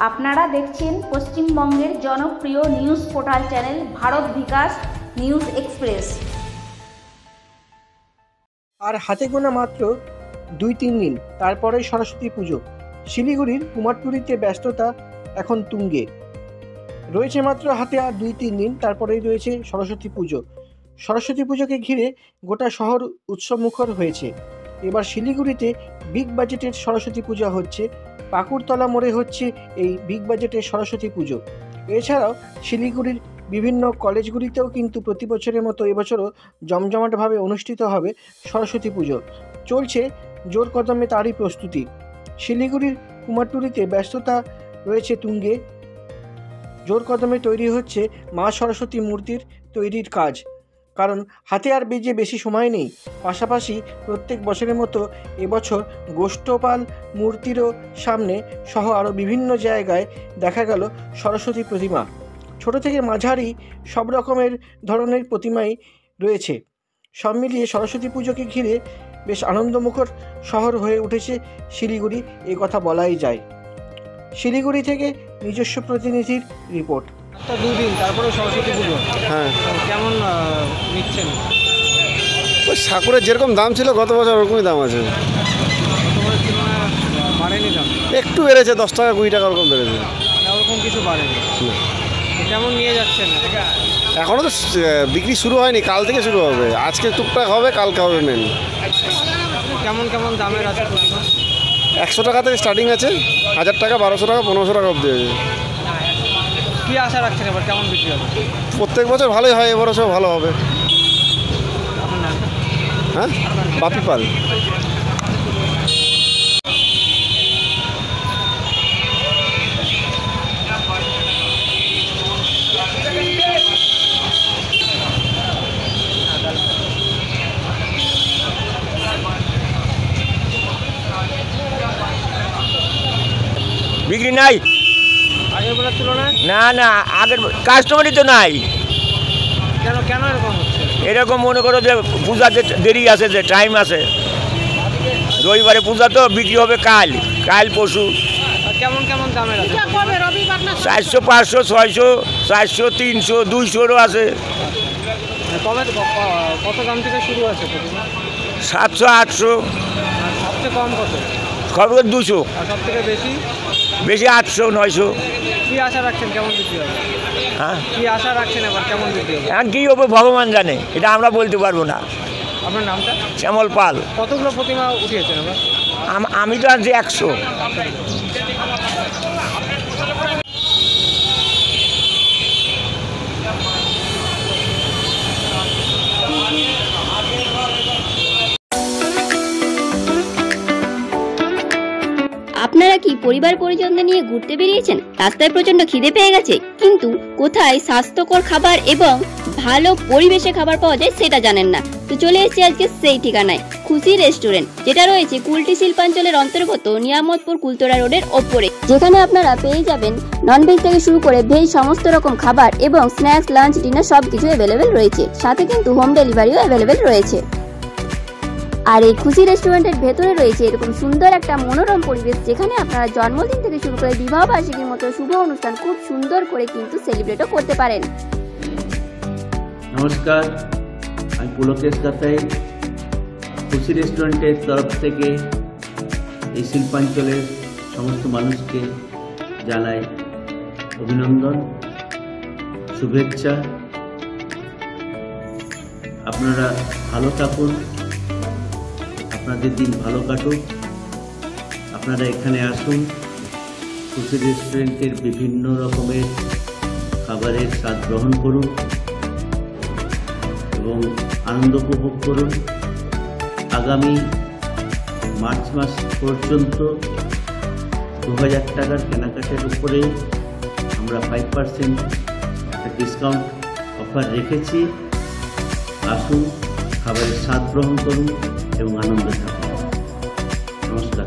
আপনারা দেখছেন পশ্চিমবঙ্গের জনপ্রিয় নিউজ পোর্টাল চ্যানেল ভারত বিকাশ নিউজ এক্সপ্রেস। আর হাতে গোনা মাত্র 2-3 দিন, তারপরেই সরস্বতী পুজো। শিলিগুড়ির কুমারটুলিতে ব্যস্ততা এখন তুঙ্গে। রয়েছে মাত্র হাতে আর 2-3 দিন, তারপরেই রয়েছে সরস্বতী পুজো। সরস্বতী পুজোকে ঘিরে গোটা শহর উৎসবমুখর হয়েছে। এবার শিলিগুড়িতে বিগ বাজেটের সরস্বতী পূজা হচ্ছে। পাকুড়তলা মোড়ে হচ্ছে এই বিগ বাজেটের সরস্বতী পুজো। এছাড়াও শিলিগুড়ির বিভিন্ন কলেজগুলিতেও কিন্তু প্রতি বছরের মতো এবছরও জমজমাটভাবে অনুষ্ঠিত হবে সরস্বতী পুজো। চলছে জোর কদমে তারই প্রস্তুতি। শিলিগুড়ির কুমারটুলিতে ব্যস্ততা রয়েছে তুঙ্গে। জোর কদমে তৈরি হচ্ছে মা সরস্বতী মূর্তির তৈরির কাজ, কারণ হাতে আর বেশি সময় নেই। পাশাপাশি প্রত্যেক বছরের মতো এবছর গোষ্ঠপাল মূর্তিরও সামনে সহ আরও বিভিন্ন জায়গায় দেখা গেল সরস্বতী প্রতিমা। ছোট থেকে মাঝারি সব রকমের ধরনের প্রতিমাই রয়েছে। সব মিলিয়ে সরস্বতী পুজোকে ঘিরে বেশ আনন্দমুখর শহর হয়ে উঠেছে শিলিগুড়ি, এ কথা বলাই যায়। শিলিগুড়ি থেকে নিজস্ব প্রতিনিধির রিপোর্ট। 2 দিন তারপরে সরস্বতী পুজো। হ্যাঁ, কেমন নিচ্ছেন? ওই ঠাকুরের যেরকম দাম ছিল গত বছর ওরকমই দাম আছে। বাড়েনি দাম? একটু বেড়েছে, 10 টাকা 20 টাকা ওরকম বেড়েছে। ওরকম কিছু বাড়েনি। কেমন নিয়ে যাচ্ছেন? এখনও তো বিক্রি শুরু হয়নি, কাল থেকে শুরু হবে। আজকে টুকটাক হবে, কালকে হবে মেন। কেমন কেমন দামের আছে? 100 টাকা থেকে স্টার্টিং আছে, 1000 টাকা, 1200 টাকা, 1500 টাকা অবধি আছে। কী আশা রাখছেন এবার কেমন বিক্রি হবে? প্রত্যেক বছর ভালোই হয়, এবছর ভালো হবে। হ্যাঁ, বাপি পাল। বিক্রি নাই আগের বেলার তুলনায়? না, আগের কাস্টমারই তো নাই। কেন এরকম হচ্ছে? এরকম মনে করো যে পূজাতে দেরি আছে, যে টাইম আছে। রবিবারে পূজা তো, বিক্রি হবে কাল পরশু। কেমন দামের আছে? 400, 500, 600, 400, 300, 200 আছে। কত দাম থেকে শুরু আছে? 700, 800। সবচেয়ে কম কত? খবর 200। আর সব থেকে বেশি 800, 900। কি আশা রাখছেন কেমন বিক্রি হবে? হ্যাঁ, কি আশা রাখছেন এবার কেমন বিক্রি হবে? এখন কী হবে ভগবান জানে, এটা আমরা বলতে পারবো না। আপনার নামটা? শ্যামল পাল। কতগুলো প্রতিমা উঠিয়েছেন এবার? আমি তো আনছি 100। আপনারা কি পরিবার পরিজনদের নিয়ে ঘুরতে বেরিয়েছেন? রাস্তায় প্রচন্ড খিদে পেয়ে গেছে, কিন্তু কোথায় স্বাস্থ্যকর খাবার এবং ভালো পরিবেশে খাবার পাওয়া যায় সেটা জানেন না। তো চলে এসেছি আজকে সেই ঠিকানায়, খুশি রেস্টুরেন্ট, যেটা রয়েছে কুলটি শিল্পাঞ্চলের অন্তর্গত নিয়ামতপুর কুলতরা রোডের ওপরে, যেখানে আপনারা পেয়ে যাবেন ননভেজ থেকে শুরু করে ভেজ সমস্ত রকম খাবার এবং স্ন্যাক্স, লাঞ্চ, ডিনার সবকিছু অ্যাভেলেবেল রয়েছে। সাথে কিন্তু হোম ডেলিভারিও অ্যাভেলেবেল রয়েছে। আর এই খুশি রেস্টুরেন্টের ভেতরে রয়েছে এরকম সুন্দর একটা মনোরম পরিবেশ, যেখানে আপনারা জন্মদিন থেকে শুরু করে বিবাহ বার্ষিকীর মতো শুভ অনুষ্ঠান খুব সুন্দর করে কিন্তু সেলিব্রেটও করতে পারেন। নমস্কার, আমি পুলকেশ গাতাই। খুশি রেস্টুরেন্টের তরফ থেকে এই শিল্পাঞ্চলের সমস্ত মানুষকে জানাই অভিনন্দন, শুভেচ্ছা। আপনারা ভালো থাকুন, আপনাদের দিন ভালো কাটুক। আপনারা এখানে আসুন, খুশি রেস্টুরেন্টের বিভিন্ন রকমের খাবারের স্বাদ গ্রহণ করুন এবং আনন্দ উপভোগ করুন। আগামী মার্চ মাস পর্যন্ত 2000 টাকার কেনাকাটার উপরে আমরা 5% একটা ডিসকাউন্ট অফার রেখেছি। আসুন, খাবারের স্বাদ গ্রহণ করুন এবং আনন্দ থাকুন। নমস্কার।